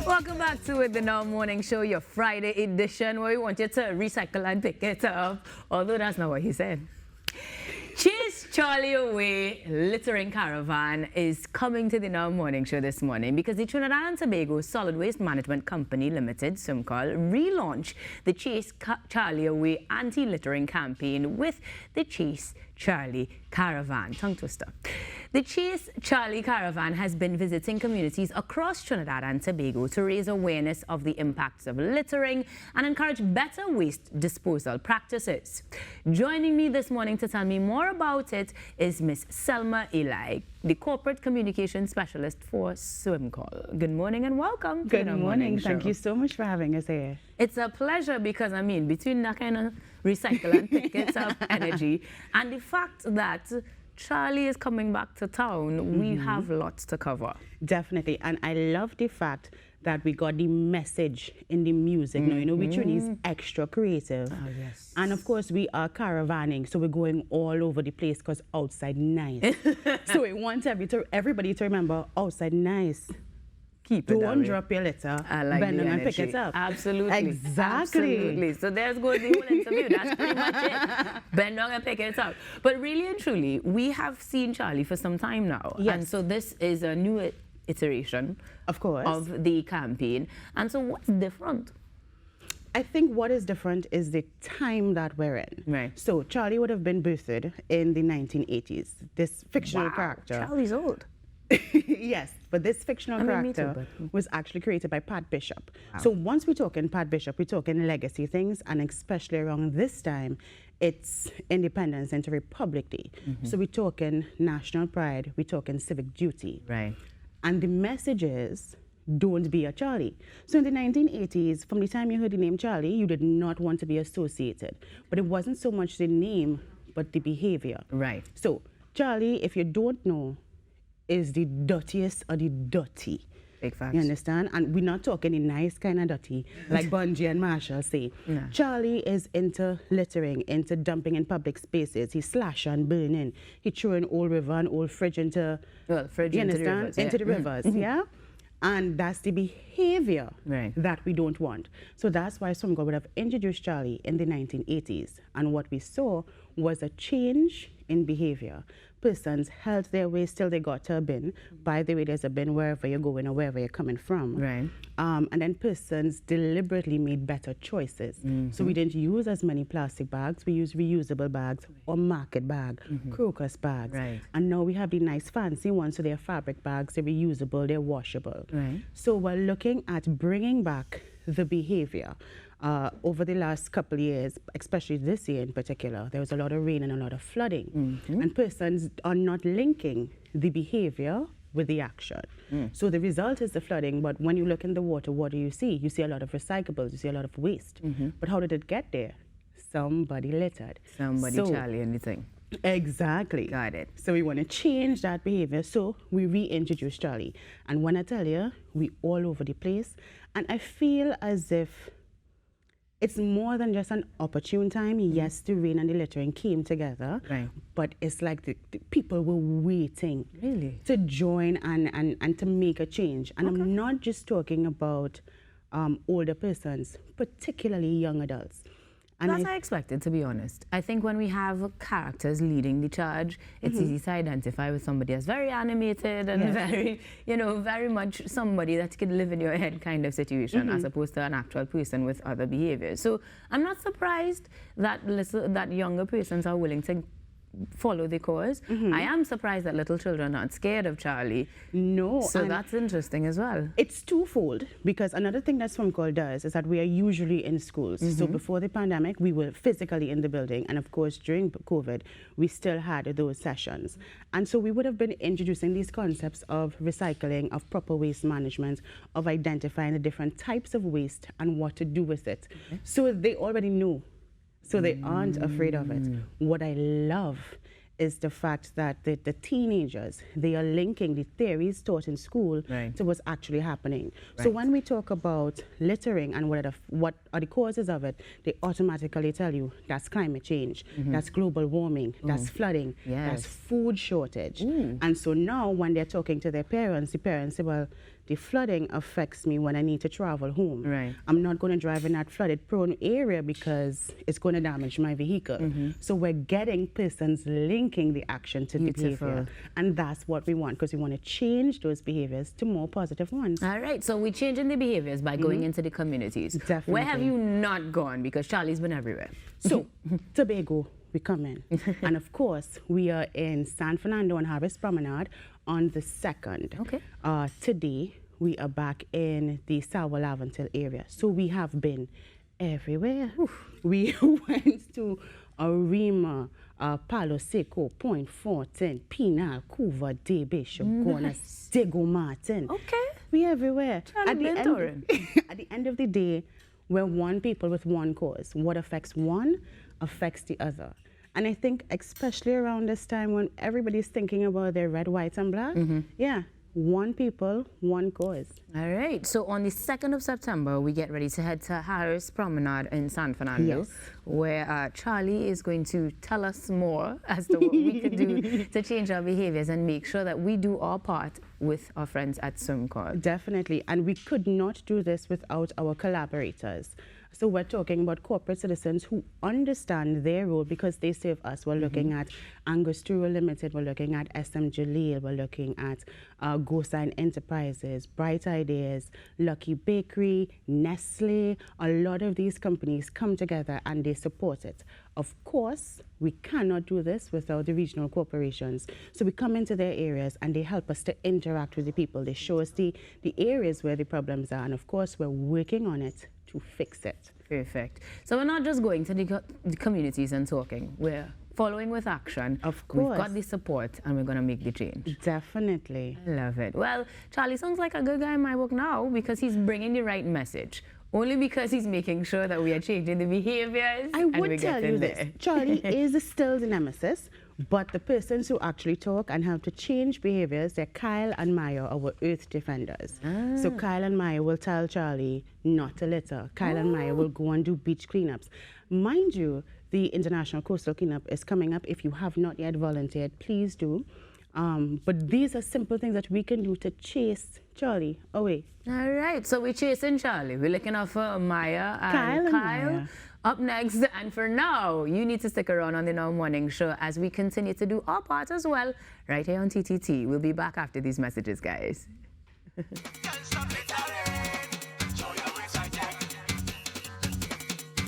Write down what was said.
Welcome back to it, the Now Morning Show, your Friday edition, where we want you to recycle and pick it up. Although that's not what he said. Chase Charlie away, Littering Caravan is coming to the Now Morning Show this morning because the Trinidad and Tobago Solid Waste Management Company Limited, SWMCOL, relaunched the Chase Charlie Away anti-littering campaign with the Chase Charlie Caravan. Tongue twister. The Chase Charlie Caravan has been visiting communities across Trinidad and Tobago to raise awareness of the impacts of littering and encourage better waste disposal practices. Joining me this morning to tell me more about it is Miss Selma Alie, the Corporate Communication Specialist for SWMCOL. Good morning and welcome. Good morning. Thank you so much for having us here. It's a pleasure because, I mean, between that kind of recycle and pick it up energy and the fact that Charlie is coming back to town, we have lots to cover. Definitely. And I love the fact that we got the message in the music. Now, you know, we Trinidad is extra creative. Oh, yes. And of course, we are caravanning, so we're going all over the place because outside nice. So we want everybody to remember outside nice. Keep it Don't drop your litter, like bend down and pick it up. Absolutely. Exactly. Absolutely. So there's goes the whole interview. That's pretty much it. Bend down and pick it up. But really and truly, we have seen Charlie for some time now. Yes. And so this is a new iteration, of course, of the campaign. And so what's different? I think what is different is the time that we're in. Right. So Charlie would have been birthed in the 1980s. This fictional character. Charlie's old. Yes, but this fictional character was actually created by Pat Bishop. Wow. So once we're talking Pat Bishop, we're talking legacy things, and especially around this time, it's Independence and Republic Day. So we're talking national pride, we're talking civic duty. Right. And the message is, don't be a Charlie. So in the 1980s, from the time you heard the name Charlie, you did not want to be associated. But it wasn't so much the name, but the behavior. Right. So Charlie, if you don't know, is the dirtiest of the dirty. Big facts. You understand? And we're not talking the nice kind of dirty, like Bungie and Marshall say. No. Charlie is into littering, into dumping in public spaces. He slash and burning. He throwing old river and old fridge into, fridge you into understand? the rivers, into the rivers, yeah? And that's the behavior that we don't want. So that's why SWMCOL would have introduced Charlie in the 1980s. And what we saw was a change in behavior. Persons held their waste till they got to a bin. By the way, there's a bin wherever you're going or wherever you're coming from. Right. And then persons deliberately made better choices. So we didn't use as many plastic bags. We used reusable bags or market bag, crocus bags. Right. And now we have the nice fancy ones, so they're fabric bags, they're reusable, they're washable. Right. So we're looking at bringing back the behavior. Over the last couple of years, especially this year in particular, there was a lot of rain and a lot of flooding. And persons are not linking the behavior with the action. So the result is the flooding, but when you look in the water, what do you see? You see a lot of recyclables, you see a lot of waste. But how did it get there? Somebody littered. Somebody Charlie anything. Exactly. Got it. So we want to change that behavior, so we reintroduce Charlie. And when I tell you, we all over the place, and I feel as if it's more than just an opportune time. Yes, the rain and the littering came together, but it's like the people were waiting to join and to make a change. And I'm not just talking about older persons, particularly young adults. And That's I expected, to be honest. I think when we have characters leading the charge, it's easy to identify with somebody that's very animated and very, you know, very much somebody that could live in your head kind of situation, as opposed to an actual person with other behaviors. So I'm not surprised that that younger persons are willing to follow the cause. I am surprised that little children aren't scared of Charlie. No. So that's interesting as well. It's twofold, because another thing that SWMCOL does is that we are usually in schools. So before the pandemic, we were physically in the building. And of course, during COVID, we still had those sessions. And so we would have been introducing these concepts of recycling, of proper waste management, of identifying the different types of waste and what to do with it. So they already know. So they aren't afraid of it. What I love is the fact that the teenagers, they are linking the theories taught in school to what's actually happening. So when we talk about littering and what are the causes of it, they automatically tell you that's climate change, that's global warming, that's flooding, that's food shortage. And so now when they're talking to their parents, the parents say, well, the flooding affects me when I need to travel home. Right. I'm not going to drive in that flooded prone area because it's going to damage my vehicle. So we're getting persons linking the action to the behavior. And that's what we want, because we want to change those behaviors to more positive ones. All right, so we're changing the behaviors by going into the communities. Definitely. Where have you not gone? Because Charlie's been everywhere. So, Tobago, we come in. And of course, we are in San Fernando on Harvest Promenade on the 2nd. Okay. Today, we are back in the Salwa Laventil area. So we have been everywhere. We went to Arima, Palo Seco, Point Fortin, Pinal, Couva, De Bishop, Gonas, Diego Martin. Okay. We everywhere. At the end of the day, we're one people with one cause. What affects one affects the other. And I think especially around this time when everybody's thinking about their red, white, and black, yeah, one people, one cause. All right, so on the 2nd of September, we get ready to head to Harris Promenade in San Fernando, where Charlie is going to tell us more as to what we can do to change our behaviors and make sure that we do our part with our friends at SWMCOL. Definitely, and we could not do this without our collaborators. So we're talking about corporate citizens who understand their role because they serve us. We're looking at Angostura Limited, we're looking at SM Jaleel, we're looking at GoSign Enterprises, Bright Ideas, Lucky Bakery, Nestle. A lot of these companies come together and they support it. Of course, we cannot do this without the regional corporations. So we come into their areas and they help us to interact with the people. They show us the areas where the problems are, and of course, we're working on it to fix it. Perfect. So we're not just going to the communities and talking. We're following with action. Of course. We've got the support and we're going to make the change. Definitely. I love it. Well, Charlie sounds like a good guy in my book now because he's bringing the right message. Only because he's making sure that we are changing the behaviors. I would tell you this. Charlie is still the nemesis, but the persons who actually talk and help to change behaviors, they're Kyle and Maya, our earth defenders. So Kyle and Maya will tell Charlie not to litter. Kyle and Maya will go and do beach cleanups. Mind you, the International Coastal Cleanup is coming up. If you have not yet volunteered, please do. But these are simple things that we can do to chase Charlie away. All right, so we're chasing Charlie. We're looking out for Maya and Kyle. Up next, and for now, you need to stick around on the Now Morning Show as we continue to do our part as well, right here on TTT. We'll be back after these messages, guys.